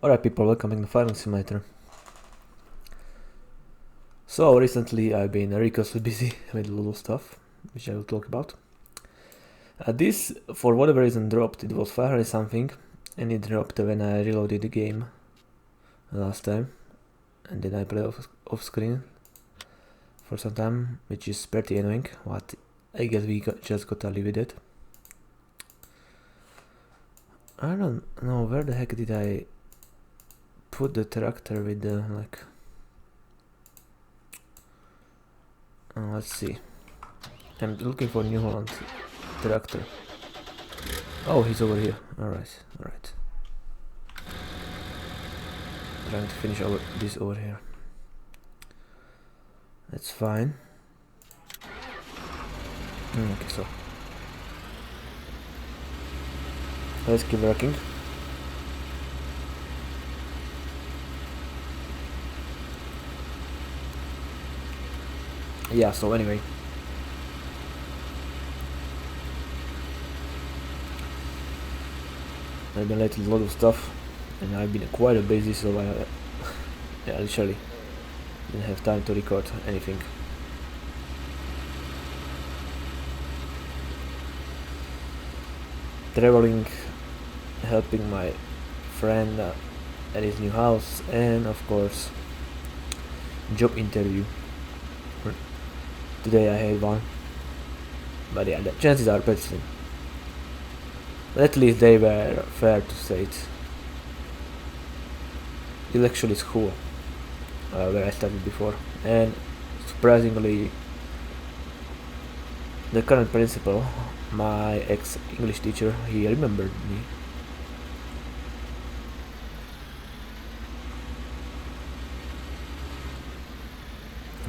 Alright people, welcome to the Farming Simulator. So recently I've been ridiculously busy with a lot of stuff, which I will talk about. This, for whatever reason, dropped. It was 500 something, and it dropped when I reloaded the game last time. And then I played off screen for some time, which is pretty annoying, but I guess we just gotta live with it. I don't know, where the heck did I put the tractor with the, let's see. I'm looking for New Holland tractor. Oh, he's over here. Alright. Trying to finish this over here. That's fine. Okay, so let's keep working. Yeah, so anyway, I've been lately a lot of stuff, and I've been quite busy, so I literally didn't have time to record anything. Traveling, helping my friend at his new house, and of course job interview. Today I had one, but yeah, the chances are pretty slim. But at least they were fair to say it. It's actually school where I studied before, and surprisingly the current principal, my ex-English teacher, he remembered me.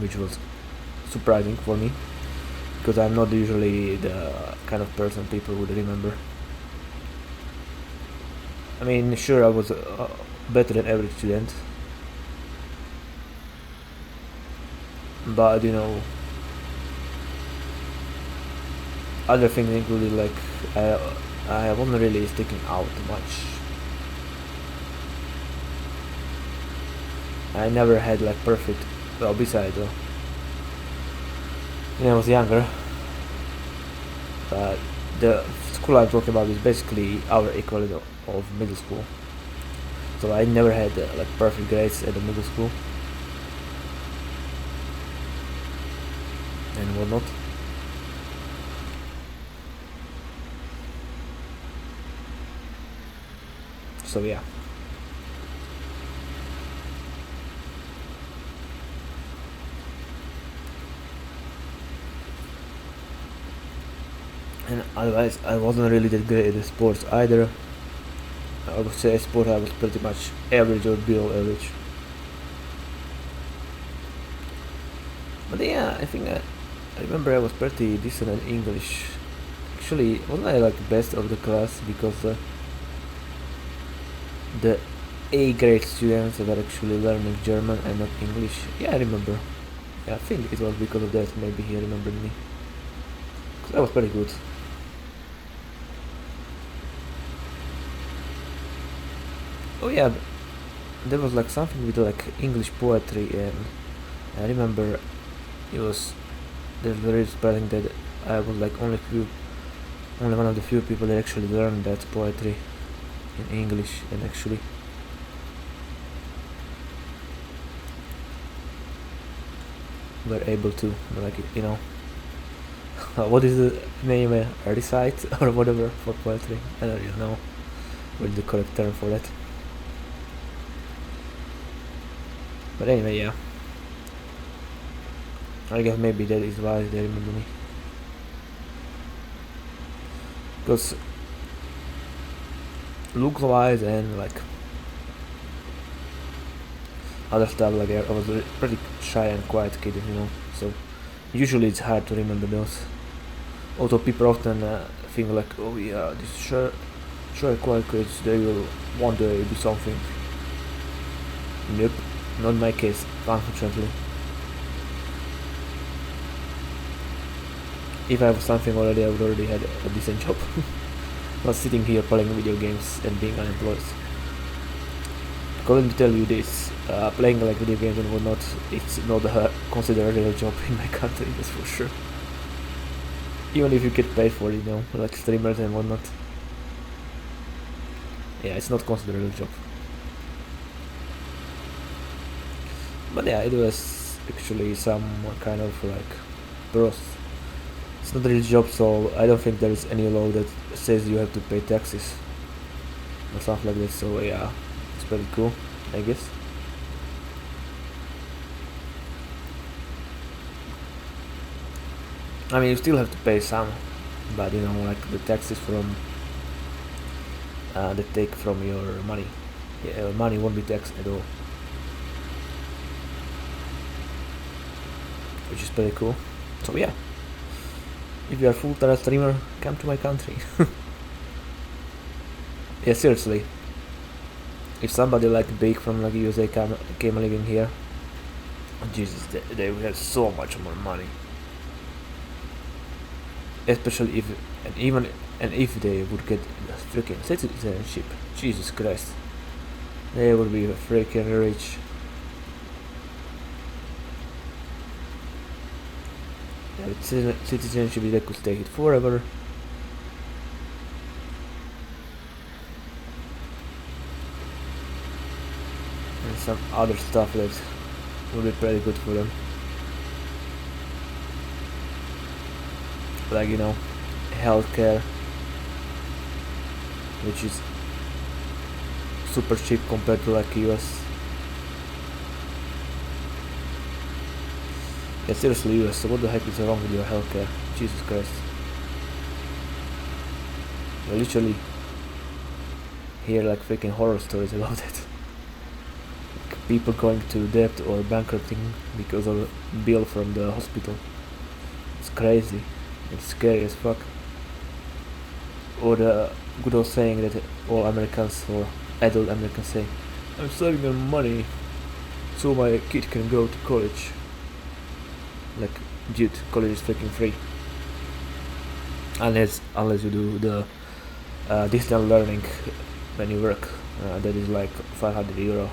Which was surprising for me, because I'm not usually the kind of person people would remember. I mean, sure, I was better than average student, but you know, other things included, like I wasn't really sticking out much. I never had like perfect, well, besides when I was younger, but the school I'm talking about is basically our equivalent of middle school. So I never had like perfect grades at the middle school and whatnot. So yeah. And otherwise, I wasn't really that great at the sports either. I would say sport I was pretty much average or below average. But yeah, I think I remember I was pretty decent in English. Actually, wasn't I like best of the class, because the A grade students were actually learning German and not English. Yeah, I remember. Yeah, I think it was because of that maybe he remembered me. 'Cause I was pretty good. Oh yeah, there was like something with like English poetry, and I remember it was very surprising that I was like only one of the few people that actually learned that poetry in English, and actually were able to, like, you know, what is the name, recite or whatever for poetry? I don't really know what is the correct term for that. But anyway, yeah. I guess maybe that is why they remember me. Because look-wise and like other stuff, like I was a pretty shy and quiet kid, you know. So usually it's hard to remember those. Although people often think like, oh yeah, these shy quiet kids, they will one day do something. Nope. Not my case, unfortunately. If I was something already, I would already had a decent job. Not sitting here playing video games and being unemployed. going to tell you this, playing like video games and whatnot, it's not considered a real job in my country, that's for sure. Even if you get paid for it, you know, like streamers and whatnot. Yeah, it's not considered a real job. But yeah, it was actually some kind of like pros. It's not a real job, so I don't think there is any law that says you have to pay taxes or stuff like that, so yeah, it's pretty cool, I guess. I mean, you still have to pay some, but you know, like the taxes from they take from your money. Yeah, money won't be taxed at all, which is pretty cool. So yeah, if you are a full-time streamer, come to my country. Yeah, seriously. If somebody like big from like USA came living here, Jesus, they would have so much more money. Especially if, and if they would get freaking citizenship, Jesus Christ, they would be freaking rich. Yeah, with citizenship, they could stay it forever. And some other stuff that would be pretty good for them. Like, you know, healthcare, which is super cheap compared to like US. Yeah, seriously, US, so what the heck is wrong with your healthcare? Jesus Christ. I literally hear like freaking horror stories about it. Like people going to debt or bankrupting because of a bill from the hospital. It's crazy. It's scary as fuck. Or the good old saying that all Americans or adult Americans say, I'm saving them money so my kid can go to college. Like, dude, college is freaking free. Unless you do the distance learning when you work. That is like €500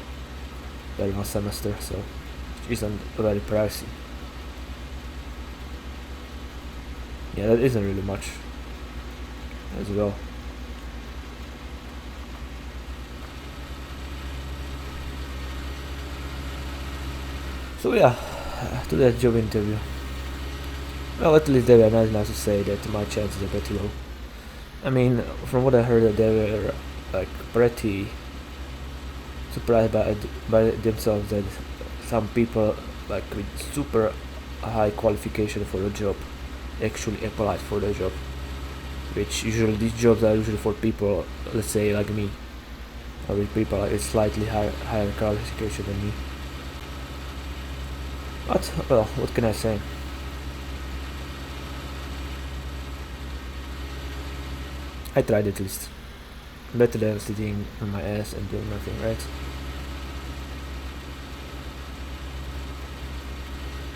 per 1 semester, so it isn't very pricey. Yeah, that isn't really much as well. So yeah, to that job interview. Well, at least they were nice enough to say that my chances are pretty low. I mean, from what I heard, they were like pretty surprised by themselves that some people like with super high qualification for a job actually applied for the job, which usually these jobs are usually for people, let's say like me, or with people like slightly higher qualification than me. But well, what can I say? I tried at least. Better than sitting on my ass and doing nothing, right?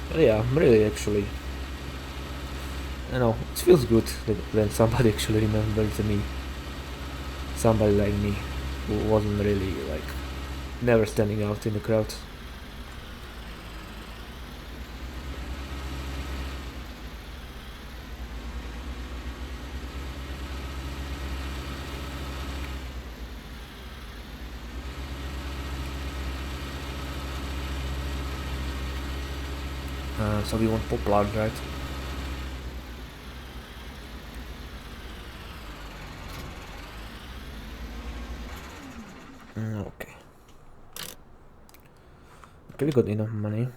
But yeah, I'm really actually, you know, it feels good that when somebody actually remembers me. Somebody like me, who wasn't really like, never standing out in the crowd. So we want pop loud, right? Okay. Okay, we got enough money.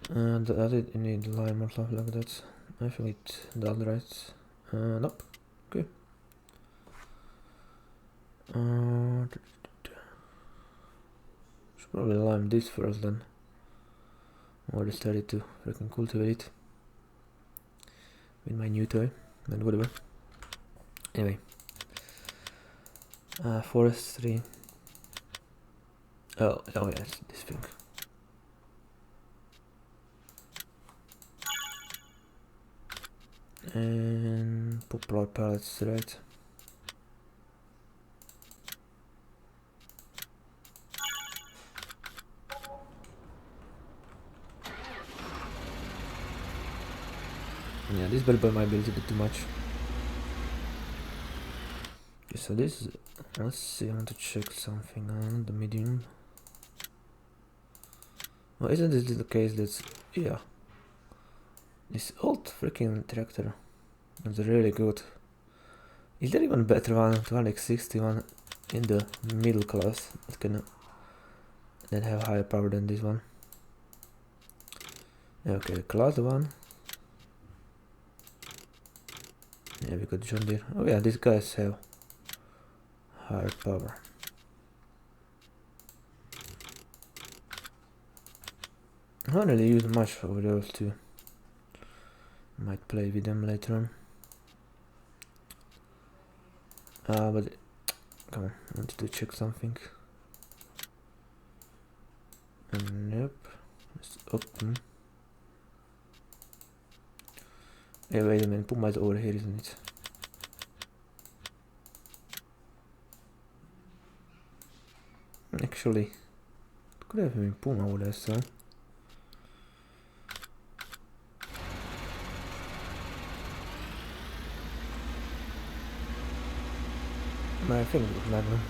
Does it need lime or something like that? I think it does, right? Nope. Okay. Should probably lime this first then. Or just started to freaking cultivate it with my new toy, and whatever. Anyway, forestry. Oh yes, this thing. And poplar pallets, right? Yeah, this bad boy might be a little bit too much. Okay, so this is, let's see, I want to check something on the medium. Well, isn't this the case that's, yeah. This old freaking tractor is really good. Is there even better one, 261 in the middle class that have higher power than this one? Okay, the class one. Yeah, we got John Deere. Oh yeah, these guys have higher power. I don't really use much of those two. Might play with them later on. But come on, I wanted to check something. Nope. It's open. Hey, wait a minute, Puma is over here, isn't it? Actually, it could have been Puma over there, so. I think it was Magnum.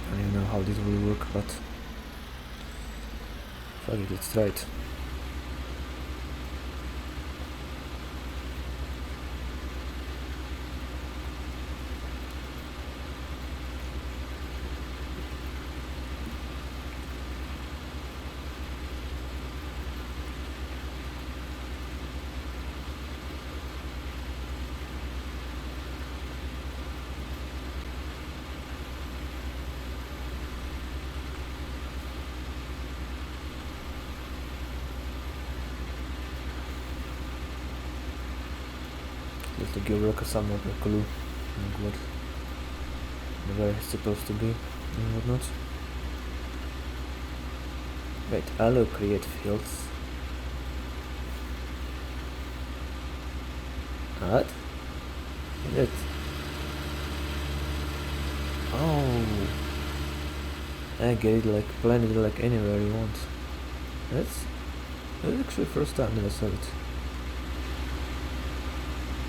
I don't even know how this will work, but fuck it, let's try it. Just to give Rocker some of a clue on where it's supposed to be and whatnot. Wait, allow create fields. What? That. Oh, I get it. Like plan it like anywhere you want. That's actually first time that I saw it.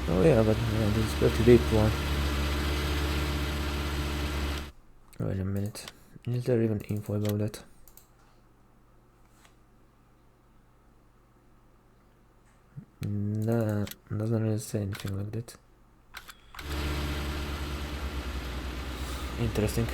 Oh yeah, but yeah, this is pretty deep one. Wait a minute. Is there even info about that? Nah, doesn't really say anything like that. Interesting.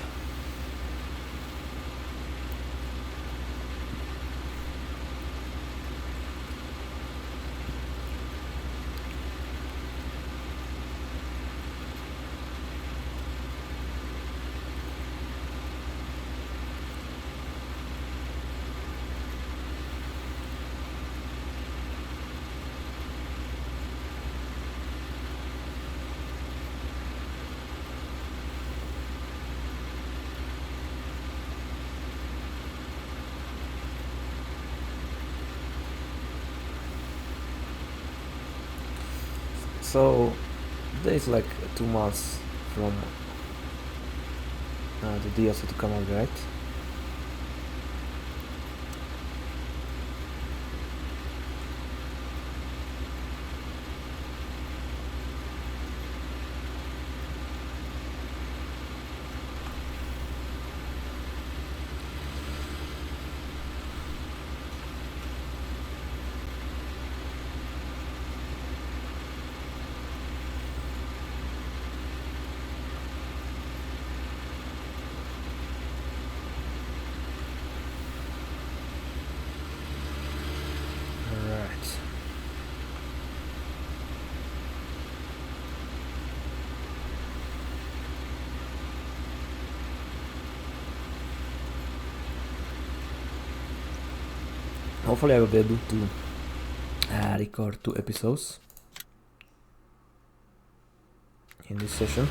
So there's like 2 months from the DLC to come out, right? Hopefully I will be able to record 2 episodes in this session,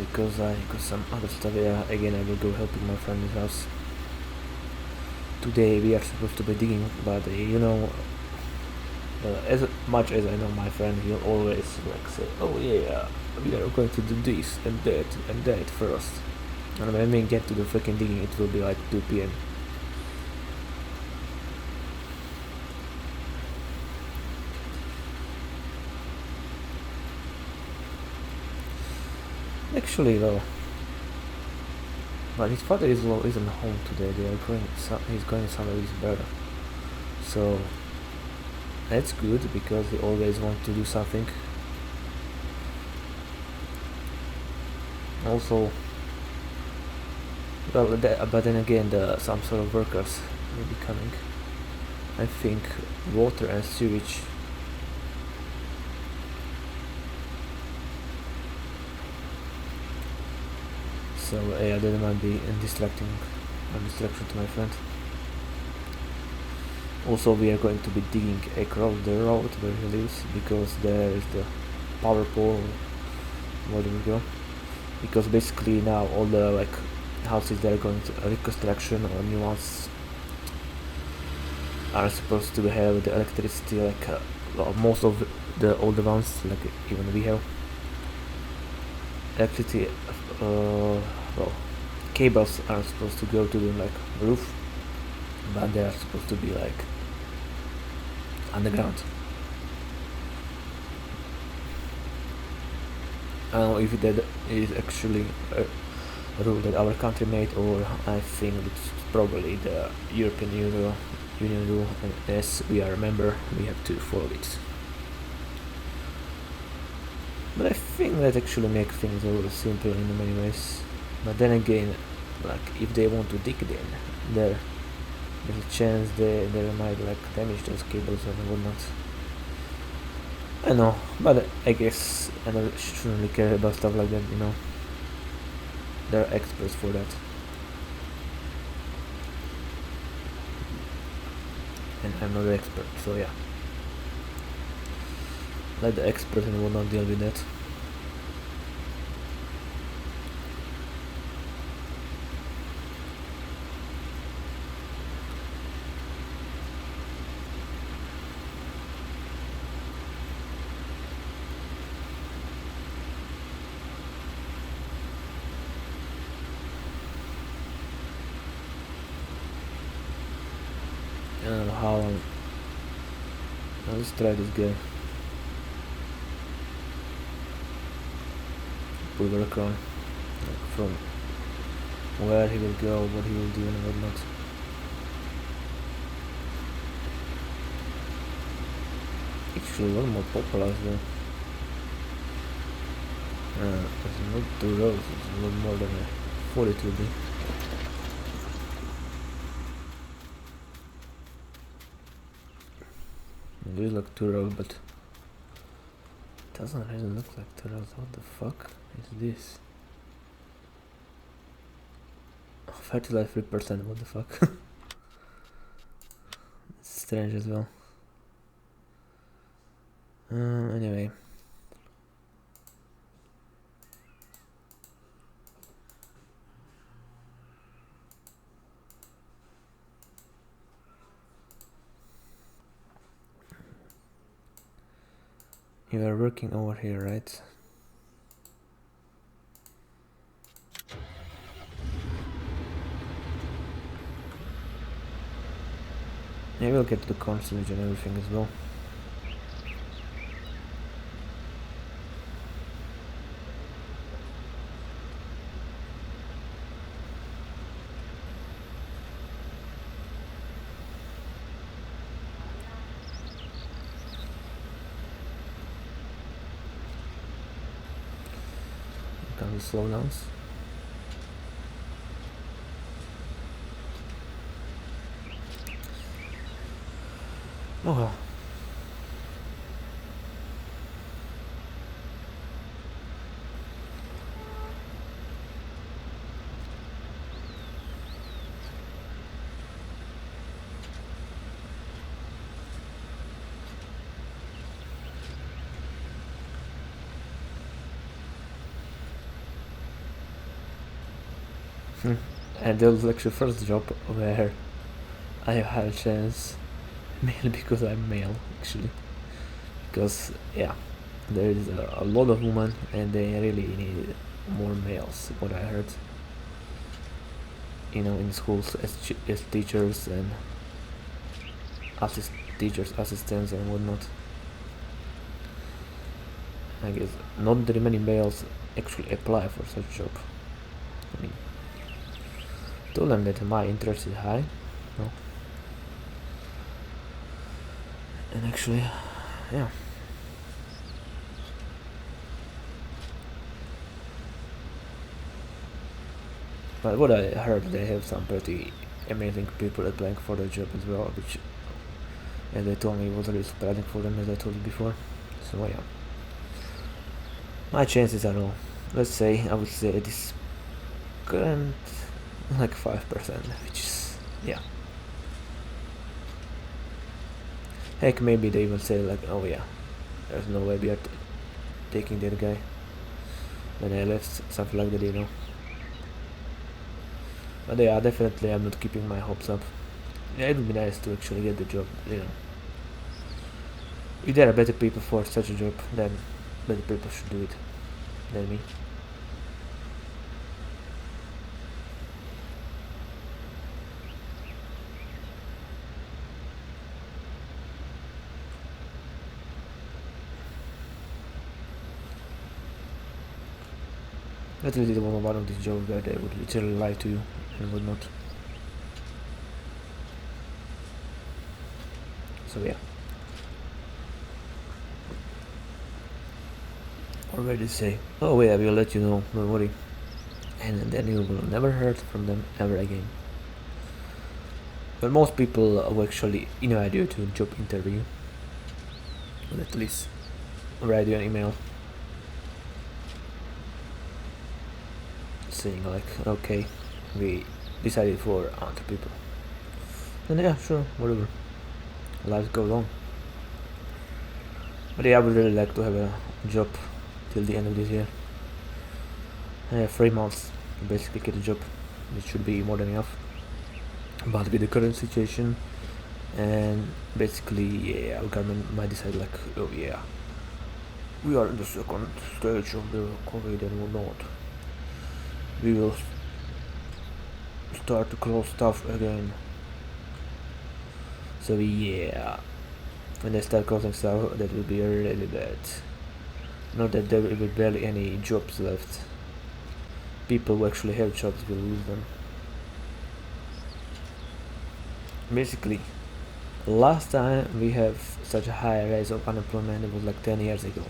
because I got some other stuff. Again, I will go helping my friend in his house. Today we are supposed to be digging, but as much as I know my friend, he'll always like say, "Oh yeah, we are going to do this and that first." And when we get to the freaking digging, it will be like 2 p.m. Actually, though, but his father isn't home today. He's going somewhere with his brother. So that's good, because he always wants to do something. Also, well, but then again, some sort of workers will be coming. I think water and sewage. So yeah, that might be a distraction to my friend. Also, we are going to be digging across the road where he lives, because there is the power pole. Where do we go? Because basically now all the houses that are going to reconstruction or new ones are supposed to have the electricity, well, most of the older ones, even we have electricity. Well, cables are supposed to go to the roof, but they are supposed to be underground. I don't know if that is actually a rule that our country made, or I think it's probably the European Union rule, and as we are a member, we have to follow it. But I think that actually makes things a little simpler in many ways. But then again, if they want to dig then there's a chance they might damage those cables and whatnot. I know, but I guess I shouldn't really care about stuff like that, There are experts for that. And I'm not an expert, so yeah. Let the expert and whatnot deal with that. I don't know how long. Now let's try this guy. Put work on from where he will go, what he will do and whatnot. Actually, one more popularized though. It's not 2 rows, it's a lot more than I thought it would be. It is like 2 rows, but it doesn't really look like 2 rows. What the fuck is this? Oh, fertilizer 3%, what the fuck? It's strange as well. Anyway. You are working over here, right? Maybe we'll get to the consulate and everything as well. Can we slow down? Oh well. And that was actually first job where I had a chance, mainly because I'm male, actually. Because yeah, there is a lot of women, and they really need more males. What I heard, in schools as teachers and teachers, assistants, and whatnot. I guess not very many males actually apply for such job. I mean, told them that my interest is high, no, and actually, yeah. But what I heard, they have some pretty amazing people applying for the job as well, which, as they told me, was really surprising for them, as I told you before. So yeah, my chances are low. Let's say I would say it is current like 5%, which is, yeah. Heck, maybe they will say like, oh yeah, there's no way we are taking that guy when I left, something like that. But yeah, definitely I'm not keeping my hopes up. Yeah, it would be nice to actually get the job. If there are better people for such a job, then better people should do it than me. That is one of these jobs where they would literally lie to you and whatnot. So yeah. Or where they say, oh yeah, we'll let you know, don't worry. And then you will never hear from them ever again. But most people will actually invite you to a job interview. Or at least write you an email saying like, okay, we decided for other people. And yeah, sure, whatever. Life goes on. But yeah, I would really like to have a job till the end of this year. I have 3 months to basically get a job, which should be more than enough. But with the current situation, and basically, yeah, our government might decide like, oh yeah, we are in the second stage of the COVID and whatnot. We will start to close stuff again. So yeah, when they start closing stuff, that will be really bad. Not that there will be barely any jobs left. People who actually have jobs will lose them. Basically, last time we have such a high rise of unemployment, it was like 10 years ago.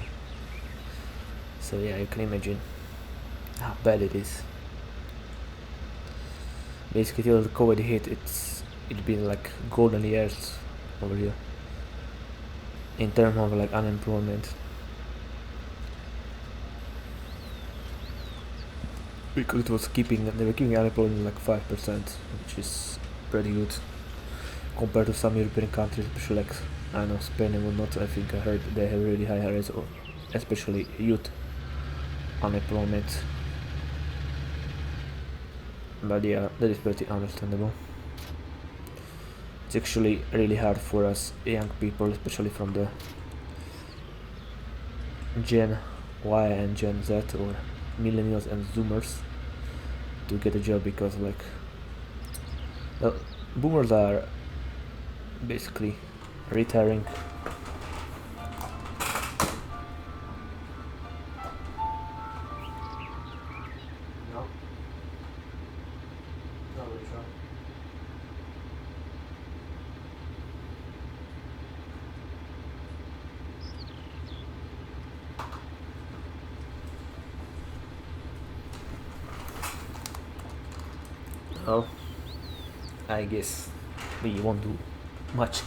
So yeah, you can imagine how bad it is. Basically, till the COVID hit, it's been like golden years over here in terms of like unemployment. Because it was they were keeping unemployment like 5%, which is pretty good compared to some European countries, especially like, I don't know, Spain and whatnot. I think I heard they have really high rates, especially youth unemployment. But yeah, that is pretty understandable. It's actually really hard for us young people, especially from the Gen Y and Gen Z, or millennials and Zoomers, to get a job, because like, well, boomers are basically retiring. No, not really sure. Oh, I guess we won't do much.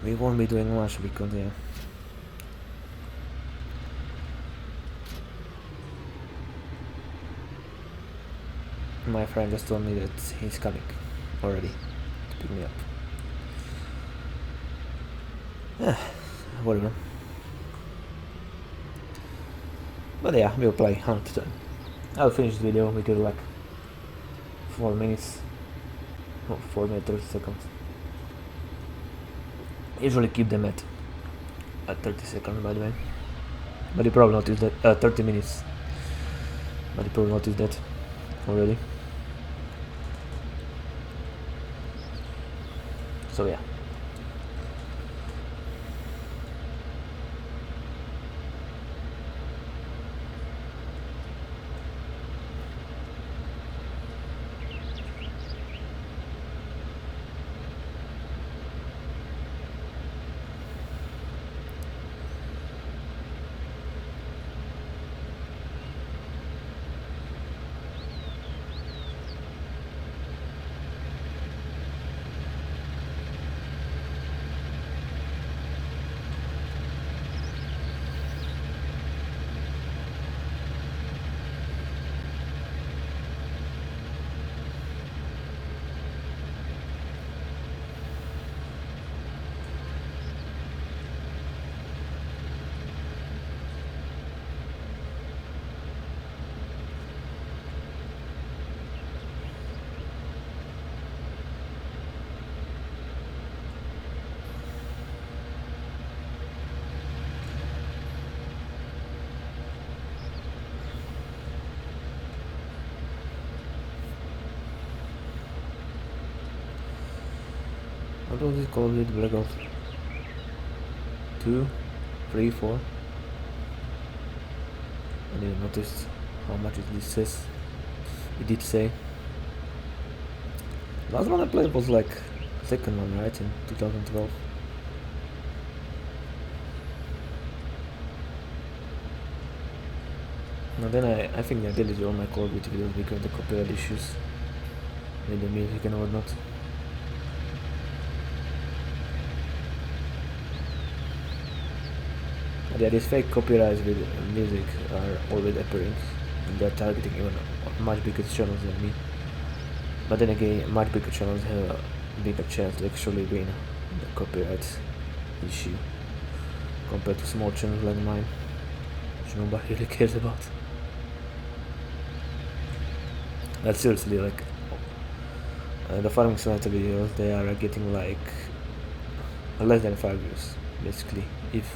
We won't be doing much because yeah. My friend just told me that he's coming already to pick me up. Yeah, whatever. But yeah, we'll play Hunt then. I'll finish the video, we do like 4 minutes, no, 4 minutes 30 seconds. Usually keep them at 30 seconds, by the way. But you probably noticed that 30 minutes. But you probably noticed that already. So yeah. What was it called? It Black Ops 2, 3, 4. I didn't notice how much this says. It did say. Last one I played was like second one, right, in 2012. And then I think I deleted all my Call of Duty videos because of the copyright issues with the music and whatnot. But yeah, these fake copyrights with music are always appearing, and they're targeting even much bigger channels than me. But then again, much bigger channels have a bigger chance to actually win the copyright issue compared to small channels like mine, which nobody really cares about. But seriously, like the Farming Simulator videos, they are getting like less than 5 views, basically. If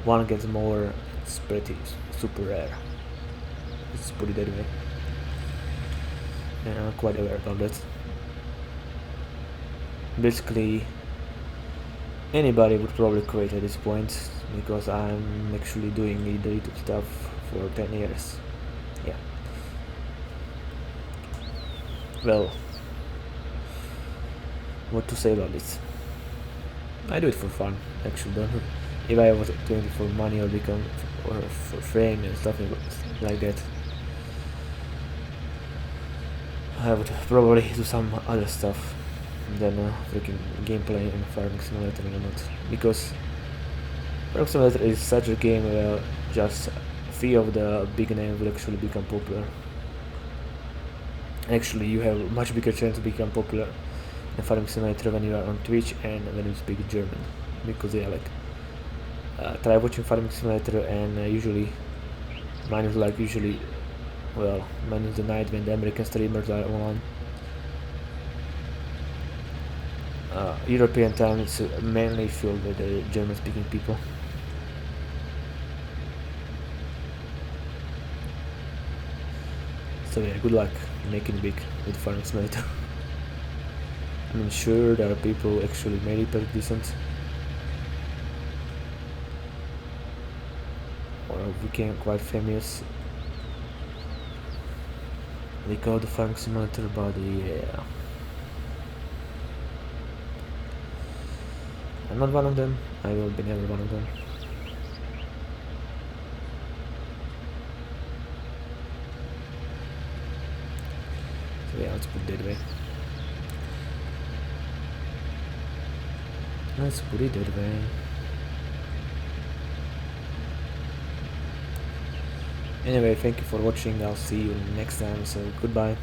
one gets more, it's pretty super rare. Let's put it that way. And I'm quite aware about that. Basically, anybody would probably quit at this point because I'm actually doing the YouTube stuff for 10 years. Yeah. Well, what to say about this? I do it for fun, actually. Don't. If I was doing it for money or for fame and stuff like that, I would probably do some other stuff than freaking gameplay and Farming Simulator or not. Because Farming Simulator is such a game where just a few of the big names will actually become popular. Actually, you have a much bigger chance to become popular in Farming Simulator when you are on Twitch and when you speak German. Because they are like, try watching Farming Simulator and usually, mine is like usually, well, mine is the night when the American streamers are online. European time is mainly filled with the German speaking people. So yeah, good luck making it big with Farming Simulator. I mean, sure, there are people who actually made it pretty decent, or became quite famous because of the Farming Simulator, but yeah, I'm not one of them. I will be never one of them. So yeah, let's put it that way. Let's put it that way. Anyway, thank you for watching. I'll see you next time, so goodbye.